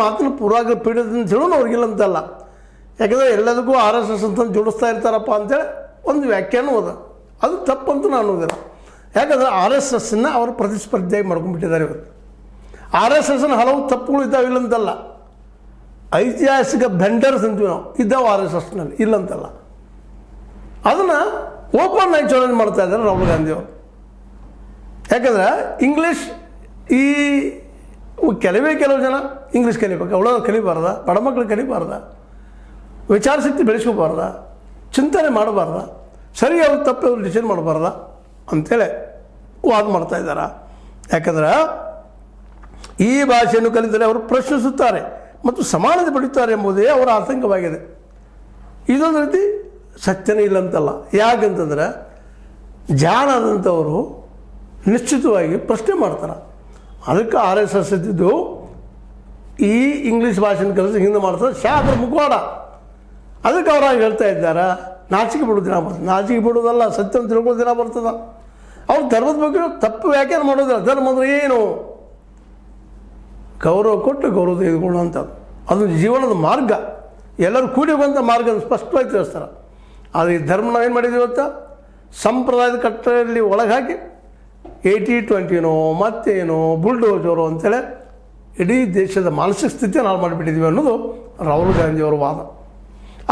ಮಾತಿನ ಪೂರ್ವಾಗ ಪೀಡಿತದಿಂದ ಹೇಳೋನು ಅವ್ರಿಗಿಲ್ಲ ಅಂತಲ್ಲ. ಯಾಕಂದರೆ ಎಲ್ಲದಕ್ಕೂ RSS ಅಂತಂದು ಜೋಡಿಸ್ತಾ ಇರ್ತಾರಪ್ಪ ಅಂತೇಳಿ ಒಂದು ವ್ಯಾಖ್ಯಾನ ಅದ. ಅದು ತಪ್ಪಂತೂ ನಾನು ಅನ್ನೋದಿಲ್ಲ. ಯಾಕಂದರೆ RSSನ ಅವರು ಪ್ರತಿಸ್ಪರ್ಧಿಯಾಗಿ ಮಾಡ್ಕೊಂಡ್ಬಿಟ್ಟಿದ್ದಾರೆ. ಇವತ್ತು RSSನ ಹಲವು ತಪ್ಪುಗಳು ಇದ್ದಾವಿಲ್ಲ ಅಂತಲ್ಲ. ಐತಿಹಾಸಿಕ ಬೆಂಡರ್ಸ್ ಅಂತೀವಿ ನಾವು, ಇದ್ದಾವೆ RSSನಲ್ಲಿ, ಇಲ್ಲಂತಲ್ಲ. ಅದನ್ನು ಓಪನ್ ಆಗಿ ಚಾಲೆಂಜ್ ಮಾಡ್ತಾ ಇದ್ದಾರೆ ರಾಹುಲ್ ಗಾಂಧಿಯವರು. ಯಾಕಂದರೆ ಇಂಗ್ಲೀಷ್ ಈ ಕೆಲವು ಜನ ಇಂಗ್ಲೀಷ್ ಕಲಿಬೇಕು, ಅವಳನ್ನು ಕಲಿಬಾರ್ದ, ಬಡ ಮಕ್ಕಳು ಕಲಿಬಾರ್ದ, ವಿಚಾರ ಶಕ್ತಿ ಬೆಳೆಸ್ಕೋಬಾರ್ದ, ಚಿಂತನೆ ಮಾಡಬಾರ್ದ, ಸರಿ ಅವ್ರು ತಪ್ಪು ಅವ್ರು ಡಿಸಿಷನ್ ಮಾಡಬಾರ್ದ ಅಂಥೇಳಿ ವಾದ ಮಾಡ್ತಾ ಇದ್ದಾರೆ. ಯಾಕಂದ್ರೆ ಈ ಭಾಷೆಯನ್ನು ಕಲಿತರೆ ಅವರು ಪ್ರಶ್ನಿಸುತ್ತಾರೆ ಮತ್ತು ಸಮಾನತೆ ಪಡೆಯುತ್ತಾರೆ ಎಂಬುದೇ ಅವರ ಆತಂಕವಾಗಿದೆ. ಇದೊಂದು ರೀತಿ ಸತ್ಯನೇ ಇಲ್ಲಂತಲ್ಲ. ಯಾಕಂತಂದ್ರೆ ಜಾಣಾದಂಥವರು ನಿಶ್ಚಿತವಾಗಿ ಪ್ರಶ್ನೆ ಮಾಡ್ತಾರೆ. ಅದಕ್ಕೆ RSS ಇದ್ದಿದ್ದು ಈ ಇಂಗ್ಲೀಷ್ ಭಾಷೆನ ಕಲಿಸಿ ಹಿಂದೆ ಮಾಡ್ತಾರೆ. ಅದ್ರ ಮುಖವಾಡ. ಅದಕ್ಕೆ ಅವ್ರಾಗಿ ಹೇಳ್ತಾ ಇದ್ದಾರೆ, ನಾಚಿಕೆ ಬಿಡೋ ದಿನ ಬರ್ತದೆ. ನಾಚಿಕೆ ಬಿಡೋದಲ್ಲ, ಸತ್ಯವನ್ನು ತಿಳ್ಕೊಳ್ಳೋ ದಿನ ಬರ್ತದೆ. ಅವ್ರು ಧರ್ಮದ ಬಗ್ಗೆ ತಪ್ಪು ವ್ಯಾಖ್ಯಾನ ಮಾಡೋದಿಲ್ಲ. ಧರ್ಮ ಅಂದರೆ ಏನು? ಗೌರವ ಕೊಟ್ಟು ಗೌರವ ತೆಗೆದುಕೊಳ್ಳುವಂಥದ್ದು, ಅದು ಜೀವನದ ಮಾರ್ಗ, ಎಲ್ಲರೂ ಕೂಡಿ ಬಂದ ಮಾರ್ಗ ಸ್ಪಷ್ಟವಾಗಿ ತಿಳಿಸ್ತಾರೆ. ಆದರೆ ಈ ಧರ್ಮ ನಾವೇನು ಮಾಡಿದ್ದೀವಿ ಇವತ್ತು? ಸಂಪ್ರದಾಯದ ಕಟ್ಟೆಯಲ್ಲಿ ಒಳಗೆ ಹಾಕಿ 80-20ನೋ ಮತ್ತೇನೋ ಬುಲ್ಡೋಜರು ಅಂತೇಳಿ ಇಡೀ ದೇಶದ ಮಾನಸಿಕ ಸ್ಥಿತಿಯನ್ನು ಹಾಳು ಮಾಡಿಬಿಟ್ಟಿದ್ದೀವಿ ಅನ್ನೋದು ರಾಹುಲ್ ಗಾಂಧಿಯವರ ವಾದ.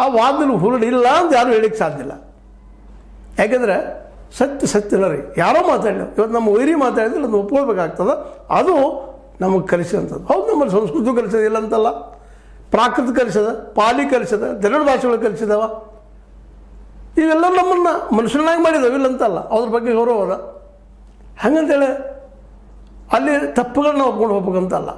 ಆ ವಾದದಲ್ಲಿ ಹುರುಳು ಇಲ್ಲ ಅಂತ ಯಾರೂ ಹೇಳಕ್ಕೆ ಸಾಧ್ಯ ಇಲ್ಲ. ಯಾಕೆಂದರೆ ಸತ್ಯಲ್ಲ ರೀ, ಯಾರೋ ಮಾತಾಡಲಿ. ಇವತ್ತು ನಮ್ಮ ವೈರಿ ಮಾತಾಡಿದ್ರೆ ಅದನ್ನು ಒಪ್ಕೊಳ್ಬೇಕಾಗ್ತದೆ. ಅದು ನಮಗೆ ಕಲಿಸಿದಂಥದ್ದು. ಹೌದು, ನಮ್ಮಲ್ಲಿ ಸಂಸ್ಕೃತಿ ಕಲಿಸೋದಿಲ್ಲ ಅಂತಲ್ಲ, ಪ್ರಾಕೃತ ಕಲಿಸದ, ಪಾಲಿ ಕಲಿಸದ, ದೆರಡು ಭಾಷೆಗಳು ಕಲಿಸಿದವ. ಇವೆಲ್ಲ ನಮ್ಮನ್ನು ಮನುಷ್ಯನಾಗಿ ಮಾಡಿದವು, ಇಲ್ಲ ಅಂತಲ್ಲ. ಅದ್ರ ಬಗ್ಗೆ ಗೌರವ ಅದ. ಹಾಗಂತೇಳಿ ಅಲ್ಲಿ ತಪ್ಪುಗಳನ್ನ ಒಪ್ಕೊಂಡು ಹೋಗ್ಬೇಕಂತಲ್ಲ.